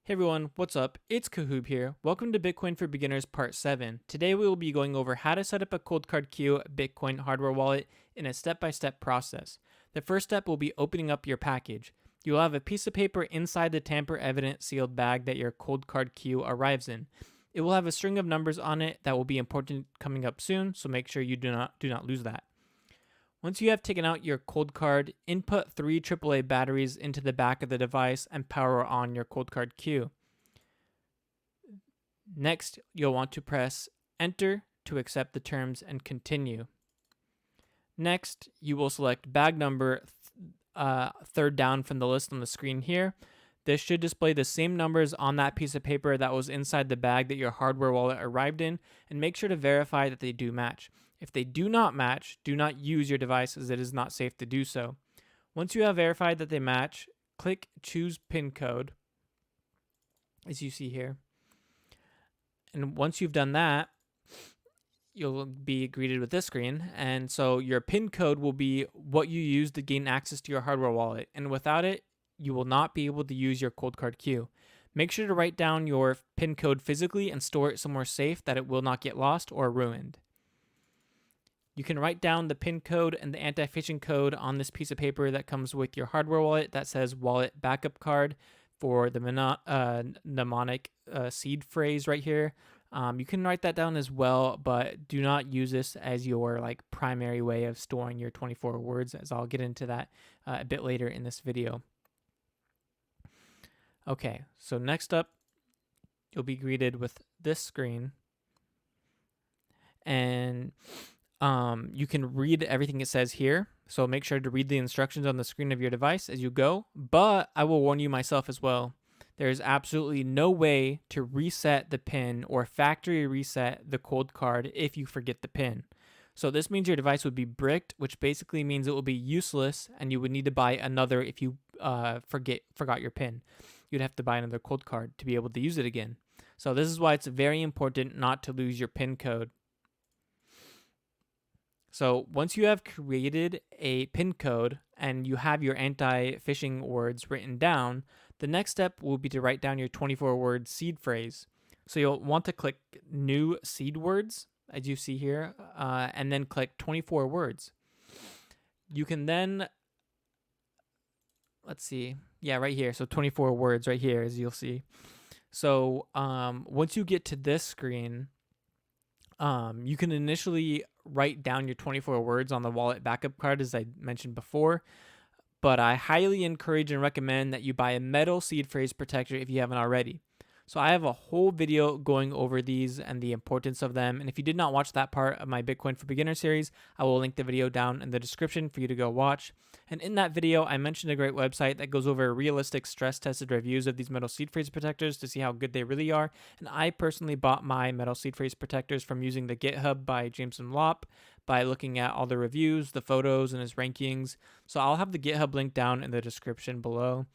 Hey everyone, what's up? It's Kahoob here. Welcome to Bitcoin for Beginners Part 7. Today we will be going over how to set up a Coldcard Q Bitcoin hardware wallet in a step-by-step process. The first step will be opening up your package. You will have a piece of paper inside the tamper-evident sealed bag that your Coldcard Q arrives in. It will have a string of numbers on it that will be important coming up soon, so make sure you do not lose that. Once you have taken out your Coldcard, input 3 AAA batteries into the back of the device and power on your Coldcard Q. Next, you'll want to press Enter to accept the terms and continue. Next, you will select bag number third down from the list on the screen here. This should display the same numbers on that piece of paper that was inside the bag that your hardware wallet arrived in, and make sure to verify that they do match. If they do not match, do not use your device as it is not safe to do so. Once you have verified that they match, click Choose PIN code, as you see here. And once you've done that, you'll be greeted with this screen. And so your PIN code will be what you use to gain access to your hardware wallet. And without it, you will not be able to use your Coldcard Q. Make sure to write down your PIN code physically and store it somewhere safe that it will not get lost or ruined. You can write down the PIN code and the anti-phishing code on this piece of paper that comes with your hardware wallet that says wallet backup card for the mnemonic seed phrase right here. You can write that down as well, but do not use this as your primary way of storing your 24 words, as I'll get into that a bit later in this video. Okay, so next up, you'll be greeted with this screen, and you can read everything it says here. So make sure to read the instructions on the screen of your device as you go, but I will warn you myself as well. There is absolutely no way to reset the PIN or factory reset the Coldcard if you forget the PIN. So this means your device would be bricked, which basically means it will be useless and you would need to buy another if you forgot your PIN. You'd have to buy another Coldcard to be able to use it again. So this is why it's very important not to lose your PIN code. So once you have created a PIN code and you have your anti-phishing words written down, the next step will be to write down your 24-word seed phrase. So you'll want to click New Seed Words, as you see here, and then click 24 words. You can then, let's see, yeah, right here. So 24 words right here, as you'll see. So once you get to this screen, you can initially write down your 24 words on the wallet backup card, as I mentioned before, but I highly encourage and recommend that you buy a metal seed phrase protector if you haven't already. So I have a whole video going over these and the importance of them, and if you did not watch that part of my Bitcoin for Beginners series, I will link the video down in the description for you to go watch. And in that video, I mentioned a great website that goes over realistic stress-tested reviews of these metal seed phrase protectors to see how good they really are, and I personally bought my metal seed phrase protectors from using the GitHub by Jameson Lopp, by looking at all the reviews, the photos, and his rankings. So I'll have the GitHub link down in the description below.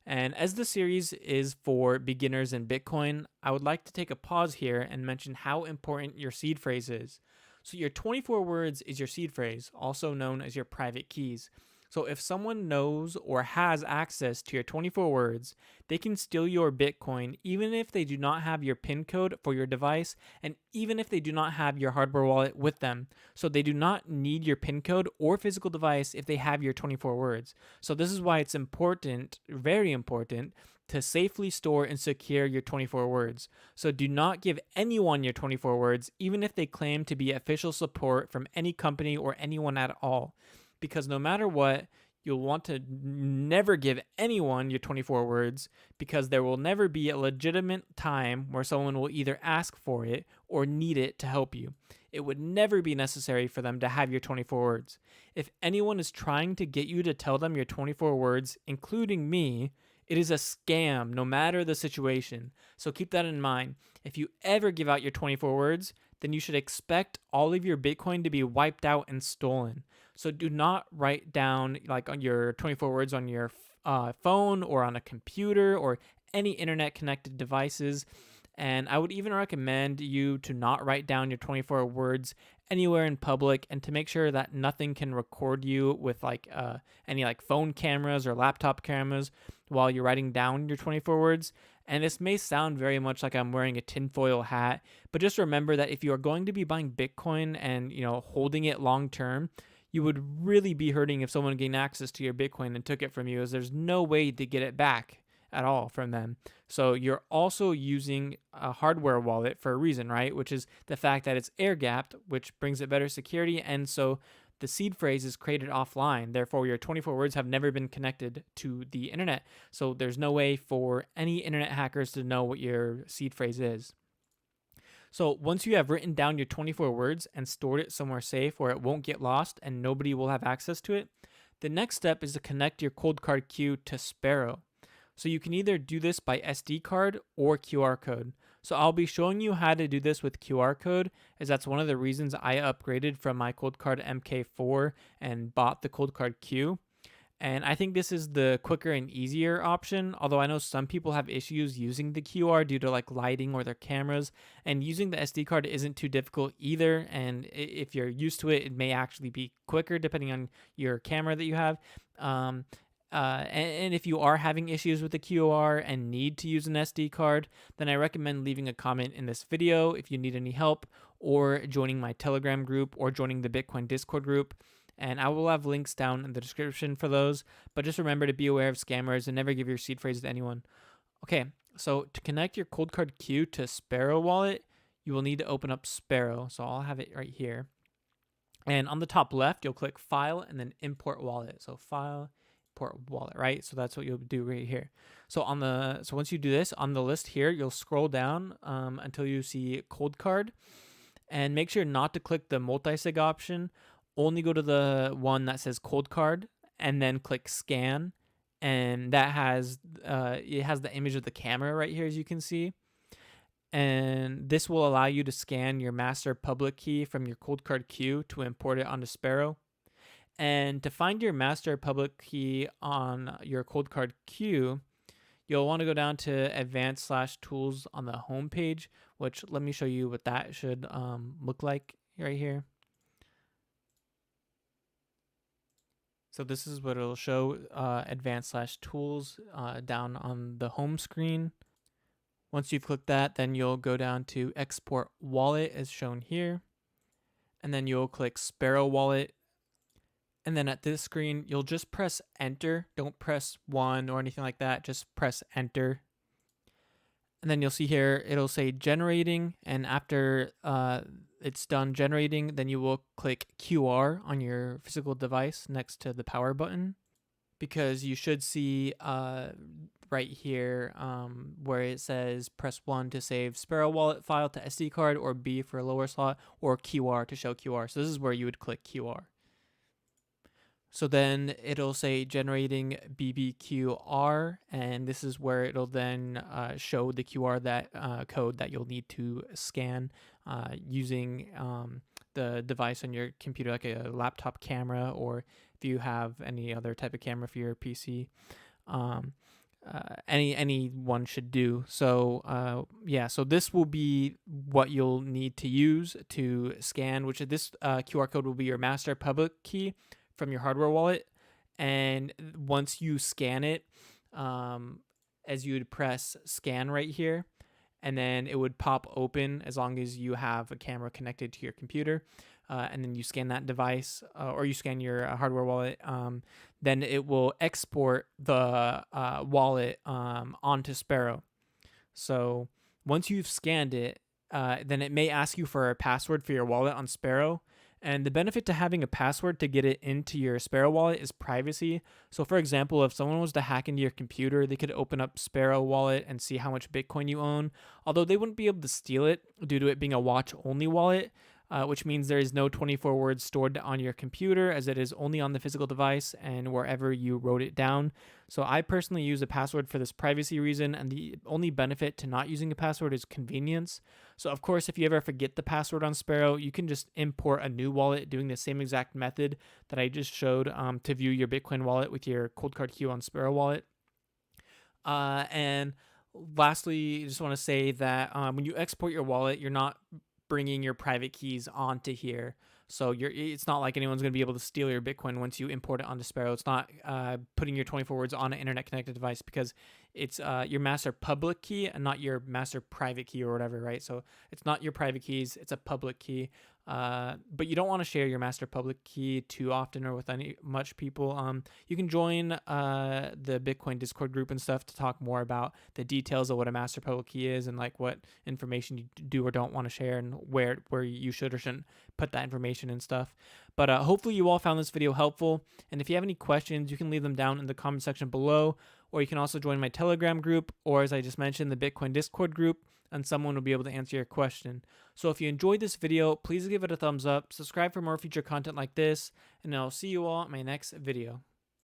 And as the series is for beginners in Bitcoin, I would like to take a pause here and mention how important your seed phrase is. So your 24 words is your seed phrase, also known as your private keys. So if someone knows or has access to your 24 words, they can steal your Bitcoin even if they do not have your PIN code for your device and even if they do not have your hardware wallet with them. So they do not need your PIN code or physical device if they have your 24 words. So this is why it's important, very important, to safely store and secure your 24 words. So do not give anyone your 24 words, even if they claim to be official support from any company or anyone at all. Because no matter what, you'll want to never give anyone your 24 words, because there will never be a legitimate time where someone will either ask for it or need it to help you. It would never be necessary for them to have your 24 words. If anyone is trying to get you to tell them your 24 words, including me, it is a scam, no matter the situation. So keep that in mind. If you ever give out your 24 words, then you should expect all of your Bitcoin to be wiped out and stolen. So do not write down on your 24 words on your phone or on a computer or any internet connected devices. And I would even recommend you to not write down your 24 words anywhere in public, and to make sure that nothing can record you with like any like phone cameras or laptop cameras while you're writing down your 24 words. And this may sound very much like I'm wearing a tinfoil hat, but just remember that if you are going to be buying Bitcoin and holding it long term, you would really be hurting if someone gained access to your Bitcoin and took it from you, as there's no way to get it back at all from them. So you're also using a hardware wallet for a reason, right? Which is the fact that it's air gapped, which brings it better security. And so the seed phrase is created offline. Therefore, your 24 words have never been connected to the internet. So there's no way for any internet hackers to know what your seed phrase is. So once you have written down your 24 words and stored it somewhere safe where it won't get lost and nobody will have access to it, the next step is to connect your Coldcard queue to Sparrow. So you can either do this by SD card or QR code. So I'll be showing you how to do this with QR code, as that's one of the reasons I upgraded from my Coldcard MK4 and bought the Coldcard Q. And I think this is the quicker and easier option, although I know some people have issues using the QR due to like lighting or their cameras, and using the SD card isn't too difficult either. And if you're used to it, it may actually be quicker depending on your camera that you have. And if you are having issues with the QR and need to use an SD card, then I recommend leaving a comment in this video if you need any help, or joining my Telegram group, or joining the Bitcoin Discord group. And I will have links down in the description for those. But just remember to be aware of scammers and never give your seed phrase to anyone. Okay, so to connect your Coldcard Q to Sparrow wallet, you will need to open up Sparrow. So I'll have it right here. And on the top left, you'll click File and then Import Wallet. So File, Import Wallet, right? So that's what you'll do right here. So once you do this, on the list here, you'll scroll down until you see Coldcard, and make sure not to click the multi-sig option. Only go to the one that says Coldcard and then click Scan, and that has it has the image of the camera right here, as you can see. And this will allow you to scan your master public key from your Coldcard Q to import it onto Sparrow. And to find your master public key on your Coldcard Q, you'll want to go down to advanced/tools on the home page, which let me show you what that should look like right here. So this is what it'll show, advanced/tools down on the home screen. Once you've clicked that, then you'll go down to export wallet as shown here. And then you'll click Sparrow wallet. And then at this screen, you'll just press enter. Don't press 1 or anything like that. Just press enter. And then you'll see here, it'll say generating. And after it's done generating, then you will click QR on your physical device next to the power button, because you should see right here where it says press 1 to save Sparrow wallet file to SD card, or B for lower slot, or QR to show QR. So this is where you would click QR. So then it'll say generating BBQR, and this is where it'll then show the QR that code that you'll need to scan using the device on your computer, like a laptop camera, or if you have any other type of camera for your PC. Any one should do. So yeah, so this will be what you'll need to use to scan, which this QR code will be your master public key from your hardware wallet. And once you scan it, as you would press scan right here, and then it would pop open as long as you have a camera connected to your computer. And then you scan that device, or you scan your hardware wallet, then it will export the wallet onto Sparrow. So once you've scanned it, then it may ask you for a password for your wallet on Sparrow. And the benefit to having a password to get it into your Sparrow wallet is privacy. So for example, if someone was to hack into your computer, they could open up Sparrow wallet and see how much Bitcoin you own, although they wouldn't be able to steal it due to it being a watch-only wallet. Which means there is no 24 words stored on your computer, as it is only on the physical device and wherever you wrote it down. So I personally use a password for this privacy reason, and the only benefit to not using a password is convenience. So of course, if you ever forget the password on Sparrow, you can just import a new wallet doing the same exact method that I just showed to view your Bitcoin wallet with your Coldcard Q on Sparrow wallet. And lastly, I just want to say that when you export your wallet, you're not bringing your private keys onto here. So it's not like anyone's going to be able to steal your Bitcoin once you import it onto Sparrow. It's not putting your 24 words on an internet connected device, because it's your master public key and not your master private key or whatever, right? So it's not your private keys, it's a public key. But you don't want to share your master public key too often or with much people. You can join the Bitcoin Discord group and stuff to talk more about the details of what a master public key is, and like what information you do or don't want to share, and where you should or shouldn't put that information and stuff. But hopefully you all found this video helpful, and if you have any questions, you can leave them down in the comment section below, or you can also join my Telegram group, or as I just mentioned, the Bitcoin Discord group, and someone will be able to answer your question. So if you enjoyed this video, please give it a thumbs up, subscribe for more future content like this, and I'll see you all in my next video.